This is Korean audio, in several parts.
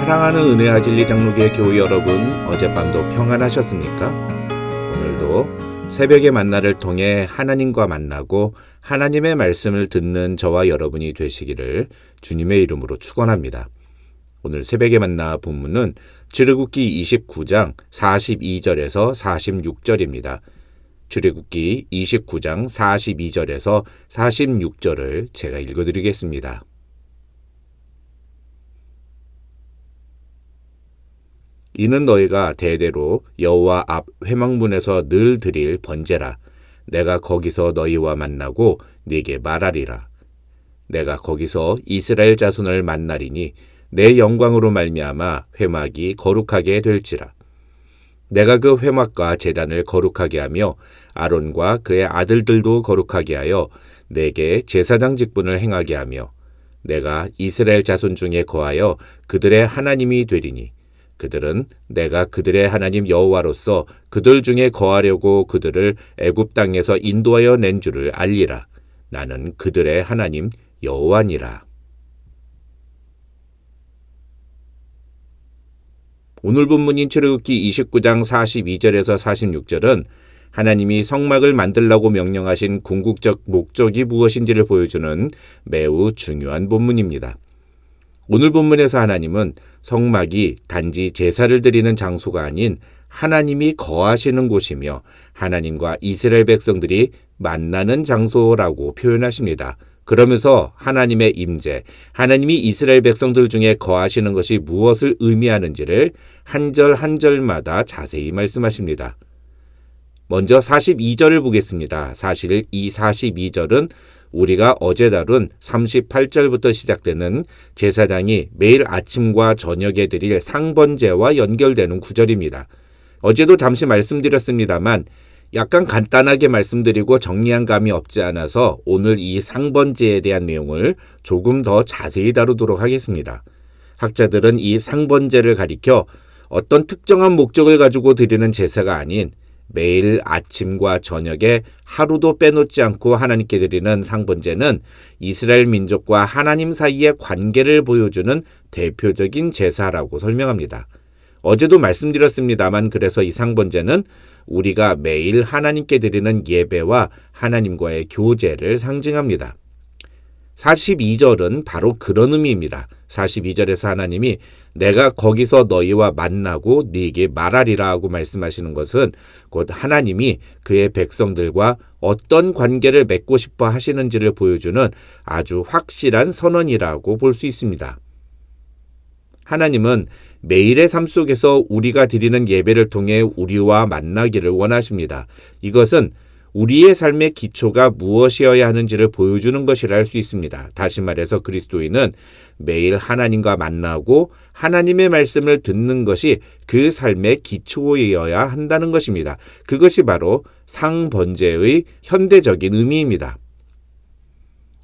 사랑하는 은혜와 진리 장로교회 교회 여러분, 어젯밤도 평안하셨습니까? 오늘도 새벽의 만나를 통해 하나님과 만나고 하나님의 말씀을 듣는 저와 여러분이 되시기를 주님의 이름으로 축원합니다. 오늘 새벽의 만나 본문은 출애굽기 29장 42절에서 46절입니다. 출애굽기 29장 42절에서 46절을 제가 읽어드리겠습니다. 이는 너희가 대대로 여호와 앞 회막문에서 늘 드릴 번제라. 내가 거기서 너희와 만나고 네게 말하리라. 내가 거기서 이스라엘 자손을 만나리니 내 영광으로 말미암아 회막이 거룩하게 될지라. 내가 그 회막과 제단을 거룩하게 하며 아론과 그의 아들들도 거룩하게 하여 내게 제사장 직분을 행하게 하며 내가 이스라엘 자손 중에 거하여 그들의 하나님이 되리니 그들은 내가 그들의 하나님 여호와로서 그들 중에 거하려고 그들을 애굽 땅에서 인도하여 낸 줄을 알리라. 나는 그들의 하나님 여호와니라. 오늘 본문인 출애굽기 29장 42절에서 46절은 하나님이 성막을 만들라고 명령하신 궁극적 목적이 무엇인지를 보여주는 매우 중요한 본문입니다. 오늘 본문에서 하나님은 성막이 단지 제사를 드리는 장소가 아닌 하나님이 거하시는 곳이며 하나님과 이스라엘 백성들이 만나는 장소라고 표현하십니다. 그러면서 하나님의 임재, 하나님이 이스라엘 백성들 중에 거하시는 것이 무엇을 의미하는지를 한 절 한 절마다 자세히 말씀하십니다. 먼저 42절을 보겠습니다. 사실 이 42절은 우리가 어제 다룬 38절부터 시작되는 제사장이 매일 아침과 저녁에 드릴 상번제와 연결되는 구절입니다. 어제도 잠시 말씀드렸습니다만 약간 간단하게 말씀드리고 정리한 감이 없지 않아서 오늘 이 상번제에 대한 내용을 조금 더 자세히 다루도록 하겠습니다. 학자들은 이 상번제를 가리켜 어떤 특정한 목적을 가지고 드리는 제사가 아닌 매일 아침과 저녁에 하루도 빼놓지 않고 하나님께 드리는 상번제는 이스라엘 민족과 하나님 사이의 관계를 보여주는 대표적인 제사라고 설명합니다. 어제도 말씀드렸습니다만 그래서 이 상번제는 우리가 매일 하나님께 드리는 예배와 하나님과의 교제를 상징합니다. 42절은 바로 그런 의미입니다. 42절에서 하나님이 내가 거기서 너희와 만나고 네게 말하리라 하고 말씀하시는 것은 곧 하나님이 그의 백성들과 어떤 관계를 맺고 싶어 하시는지를 보여주는 아주 확실한 선언이라고 볼 수 있습니다. 하나님은 매일의 삶 속에서 우리가 드리는 예배를 통해 우리와 만나기를 원하십니다. 이것은 우리의 삶의 기초가 무엇이어야 하는지를 보여주는 것이라 할 수 있습니다. 다시 말해서 그리스도인은 매일 하나님과 만나고 하나님의 말씀을 듣는 것이 그 삶의 기초이어야 한다는 것입니다. 그것이 바로 상번제의 현대적인 의미입니다.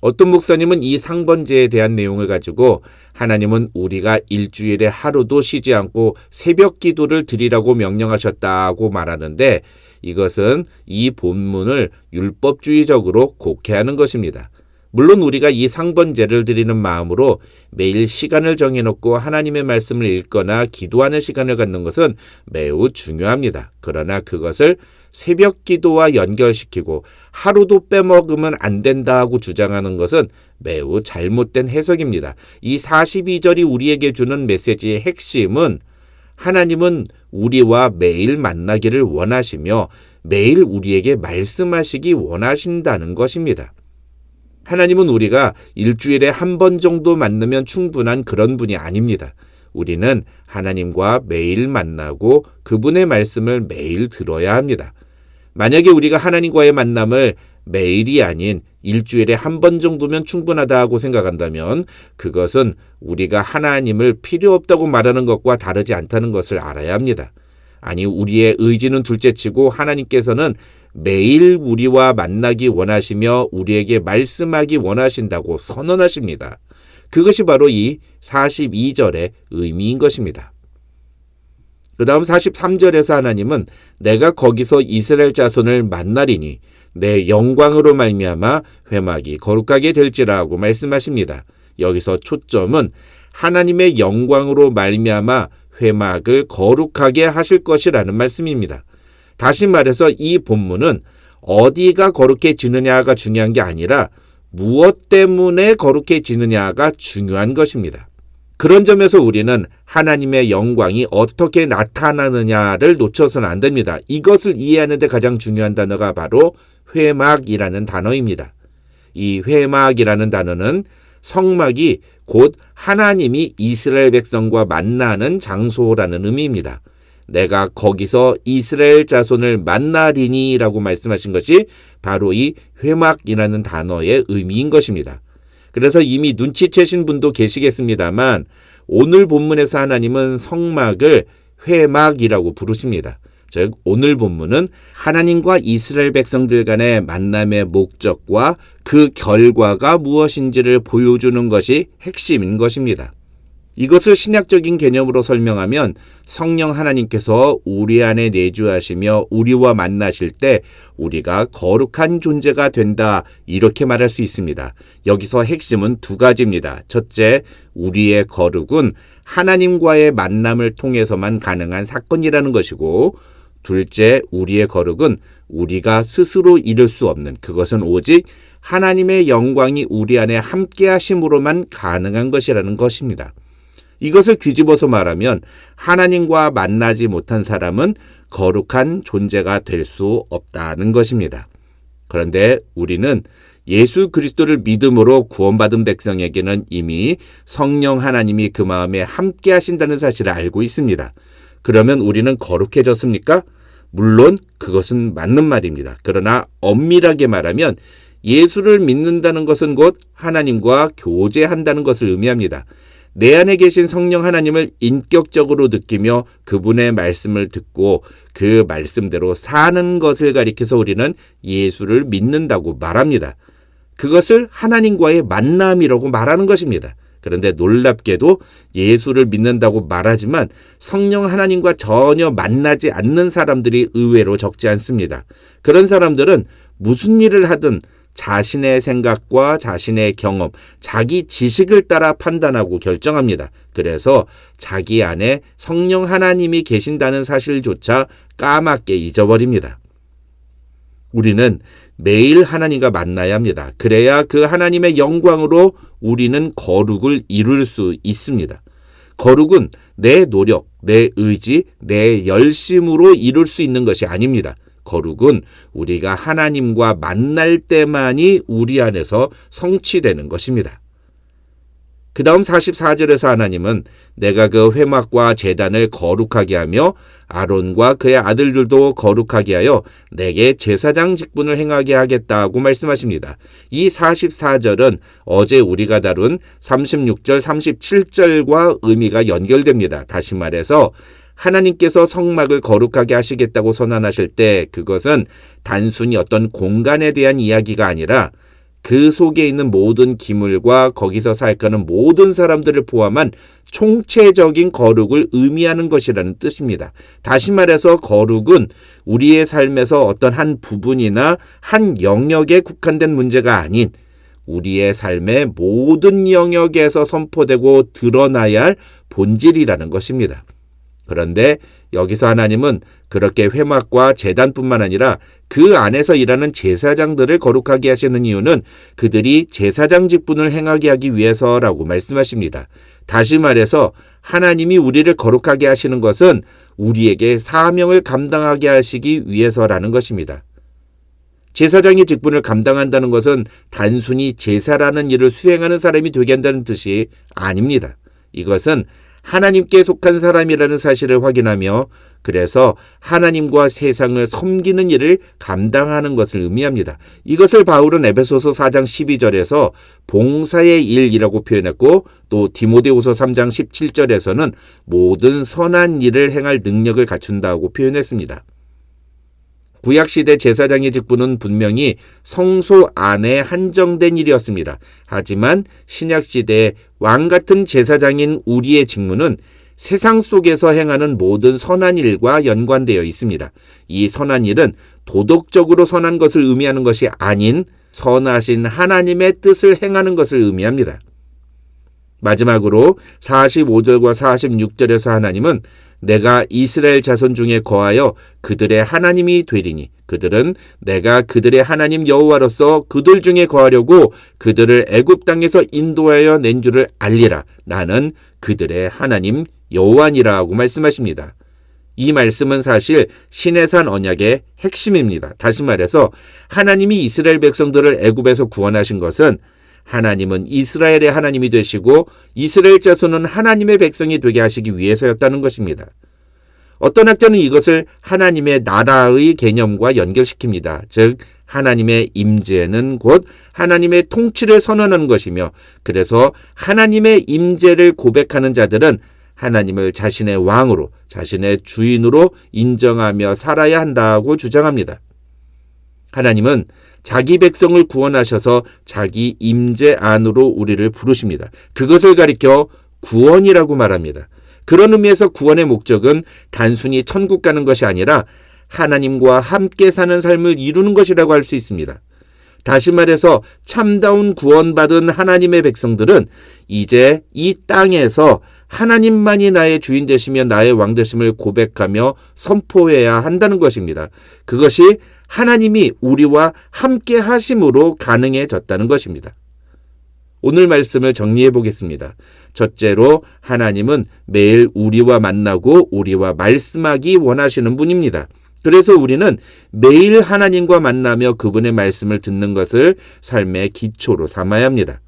어떤 목사님은 이 상번제에 대한 내용을 가지고 하나님은 우리가 일주일에 하루도 쉬지 않고 새벽 기도를 드리라고 명령하셨다고 말하는데 이것은 이 본문을 율법주의적으로 곡해하는 것입니다. 물론 우리가 이 상번제를 드리는 마음으로 매일 시간을 정해놓고 하나님의 말씀을 읽거나 기도하는 시간을 갖는 것은 매우 중요합니다. 그러나 그것을 새벽 기도와 연결시키고 하루도 빼먹으면 안 된다고 주장하는 것은 매우 잘못된 해석입니다. 이 42절이 우리에게 주는 메시지의 핵심은 하나님은 우리와 매일 만나기를 원하시며 매일 우리에게 말씀하시기 원하신다는 것입니다. 하나님은 우리가 일주일에 한 번 정도 만나면 충분한 그런 분이 아닙니다. 우리는 하나님과 매일 만나고 그분의 말씀을 매일 들어야 합니다. 만약에 우리가 하나님과의 만남을 매일이 아닌 일주일에 한 번 정도면 충분하다고 생각한다면 그것은 우리가 하나님을 필요 없다고 말하는 것과 다르지 않다는 것을 알아야 합니다. 아니, 우리의 의지는 둘째치고 하나님께서는 매일 우리와 만나기 원하시며 우리에게 말씀하기 원하신다고 선언하십니다. 그것이 바로 이 42절의 의미인 것입니다. 그 다음 43절에서 하나님은 내가 거기서 이스라엘 자손을 만나리니 내 영광으로 말미암아 회막이 거룩하게 될지라고 말씀하십니다. 여기서 초점은 하나님의 영광으로 말미암아 회막을 거룩하게 하실 것이라는 말씀입니다. 다시 말해서 이 본문은 어디가 거룩해지느냐가 중요한 게 아니라 무엇 때문에 거룩해지느냐가 중요한 것입니다. 그런 점에서 우리는 하나님의 영광이 어떻게 나타나느냐를 놓쳐서는 안 됩니다. 이것을 이해하는 데 가장 중요한 단어가 바로 회막이라는 단어입니다. 이 회막이라는 단어는 성막이 곧 하나님이 이스라엘 백성과 만나는 장소라는 의미입니다. 내가 거기서 이스라엘 자손을 만나리니 라고 말씀하신 것이 바로 이 회막이라는 단어의 의미인 것입니다. 그래서 이미 눈치채신 분도 계시겠습니다만 오늘 본문에서 하나님은 성막을 회막이라고 부르십니다. 즉 오늘 본문은 하나님과 이스라엘 백성들 간의 만남의 목적과 그 결과가 무엇인지를 보여주는 것이 핵심인 것입니다. 이것을 신약적인 개념으로 설명하면 성령 하나님께서 우리 안에 내주하시며 우리와 만나실 때 우리가 거룩한 존재가 된다, 이렇게 말할 수 있습니다. 여기서 핵심은 두 가지입니다. 첫째, 우리의 거룩은 하나님과의 만남을 통해서만 가능한 사건이라는 것이고, 둘째, 우리의 거룩은 우리가 스스로 이룰 수 없는, 그것은 오직 하나님의 영광이 우리 안에 함께 하심으로만 가능한 것이라는 것입니다. 이것을 뒤집어서 말하면 하나님과 만나지 못한 사람은 거룩한 존재가 될 수 없다는 것입니다. 그런데 우리는 예수 그리스도를 믿음으로 구원받은 백성에게는 이미 성령 하나님이 그 마음에 함께 하신다는 사실을 알고 있습니다. 그러면 우리는 거룩해졌습니까? 물론 그것은 맞는 말입니다. 그러나 엄밀하게 말하면 예수를 믿는다는 것은 곧 하나님과 교제한다는 것을 의미합니다. 내 안에 계신 성령 하나님을 인격적으로 느끼며 그분의 말씀을 듣고 그 말씀대로 사는 것을 가리켜서 우리는 예수를 믿는다고 말합니다. 그것을 하나님과의 만남이라고 말하는 것입니다. 그런데 놀랍게도 예수를 믿는다고 말하지만 성령 하나님과 전혀 만나지 않는 사람들이 의외로 적지 않습니다. 그런 사람들은 무슨 일을 하든 자신의 생각과 자신의 경험, 자기 지식을 따라 판단하고 결정합니다. 그래서 자기 안에 성령 하나님이 계신다는 사실조차 까맣게 잊어버립니다. 우리는 매일 하나님과 만나야 합니다. 그래야 그 하나님의 영광으로 우리는 거룩을 이룰 수 있습니다. 거룩은 내 노력, 내 의지, 내 열심으로 이룰 수 있는 것이 아닙니다. 거룩은 우리가 하나님과 만날 때만이 우리 안에서 성취되는 것입니다. 그 다음 44절에서 하나님은 내가 그 회막과 제단을 거룩하게 하며 아론과 그의 아들들도 거룩하게 하여 내게 제사장 직분을 행하게 하겠다고 말씀하십니다. 이 44절은 어제 우리가 다룬 36절, 37절과 의미가 연결됩니다. 다시 말해서 하나님께서 성막을 거룩하게 하시겠다고 선언하실 때 그것은 단순히 어떤 공간에 대한 이야기가 아니라 그 속에 있는 모든 기물과 거기서 살거는 모든 사람들을 포함한 총체적인 거룩을 의미하는 것이라는 뜻입니다. 다시 말해서 거룩은 우리의 삶에서 어떤 한 부분이나 한 영역에 국한된 문제가 아닌 우리의 삶의 모든 영역에서 선포되고 드러나야 할 본질이라는 것입니다. 그런데 여기서 하나님은 그렇게 회막과 제단뿐만 아니라 그 안에서 일하는 제사장들을 거룩하게 하시는 이유는 그들이 제사장 직분을 행하게 하기 위해서라고 말씀하십니다. 다시 말해서 하나님이 우리를 거룩하게 하시는 것은 우리에게 사명을 감당하게 하시기 위해서라는 것입니다. 제사장의 직분을 감당한다는 것은 단순히 제사라는 일을 수행하는 사람이 되게 한다는 뜻이 아닙니다. 이것은 하나님께 속한 사람이라는 사실을 확인하며 그래서 하나님과 세상을 섬기는 일을 감당하는 것을 의미합니다. 이것을 바울은 에베소서 4장 12절에서 봉사의 일이라고 표현했고 또 디모데후서 3장 17절에서는 모든 선한 일을 행할 능력을 갖춘다고 표현했습니다. 구약시대 제사장의 직분은 분명히 성소 안에 한정된 일이었습니다. 하지만 신약시대의 왕같은 제사장인 우리의 직무는 세상 속에서 행하는 모든 선한 일과 연관되어 있습니다. 이 선한 일은 도덕적으로 선한 것을 의미하는 것이 아닌 선하신 하나님의 뜻을 행하는 것을 의미합니다. 마지막으로 45절과 46절에서 하나님은 내가 이스라엘 자손 중에 거하여 그들의 하나님이 되리니 그들은 내가 그들의 하나님 여호와로서 그들 중에 거하려고 그들을 애굽 땅에서 인도하여 낸 줄을 알리라. 나는 그들의 하나님 여호와니라고 말씀하십니다. 이 말씀은 사실 시내산 언약의 핵심입니다. 다시 말해서 하나님이 이스라엘 백성들을 애굽에서 구원하신 것은 하나님은 이스라엘의 하나님이 되시고 이스라엘 자손은 하나님의 백성이 되게 하시기 위해서였다는 것입니다. 어떤 학자는 이것을 하나님의 나라의 개념과 연결시킵니다. 즉 하나님의 임재는 곧 하나님의 통치를 선언하는 것이며 그래서 하나님의 임재를 고백하는 자들은 하나님을 자신의 왕으로 자신의 주인으로 인정하며 살아야 한다고 주장합니다. 하나님은 자기 백성을 구원하셔서 자기 임재 안으로 우리를 부르십니다. 그것을 가리켜 구원이라고 말합니다. 그런 의미에서 구원의 목적은 단순히 천국 가는 것이 아니라 하나님과 함께 사는 삶을 이루는 것이라고 할 수 있습니다. 다시 말해서 참다운 구원받은 하나님의 백성들은 이제 이 땅에서 하나님만이 나의 주인 되시며 나의 왕 되심을 고백하며 선포해야 한다는 것입니다. 그것이 하나님이 우리와 함께 하심으로 가능해졌다는 것입니다. 오늘 말씀을 정리해 보겠습니다. 첫째로 하나님은 매일 우리와 만나고 우리와 말씀하기 원하시는 분입니다. 그래서 우리는 매일 하나님과 만나며 그분의 말씀을 듣는 것을 삶의 기초로 삼아야 합니다.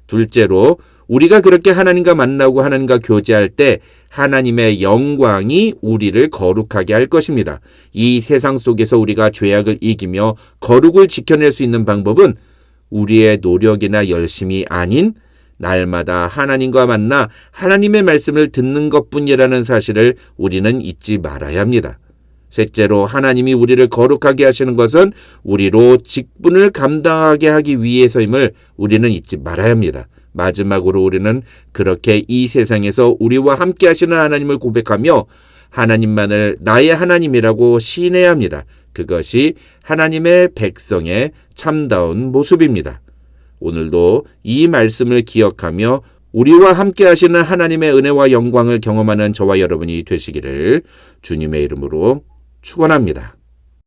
둘째로 우리가 그렇게 하나님과 만나고 하나님과 교제할 때 하나님의 영광이 우리를 거룩하게 할 것입니다. 이 세상 속에서 우리가 죄악을 이기며 거룩을 지켜낼 수 있는 방법은 우리의 노력이나 열심이 아닌 날마다 하나님과 만나 하나님의 말씀을 듣는 것뿐이라는 사실을 우리는 잊지 말아야 합니다. 셋째로 하나님이 우리를 거룩하게 하시는 것은 우리로 직분을 감당하게 하기 위해서임을 우리는 잊지 말아야 합니다. 마지막으로 우리는 그렇게 이 세상에서 우리와 함께 하시는 하나님을 고백하며 하나님만을 나의 하나님이라고 시인해야 합니다. 그것이 하나님의 백성의 참다운 모습입니다. 오늘도 이 말씀을 기억하며 우리와 함께 하시는 하나님의 은혜와 영광을 경험하는 저와 여러분이 되시기를 주님의 이름으로 축원합니다.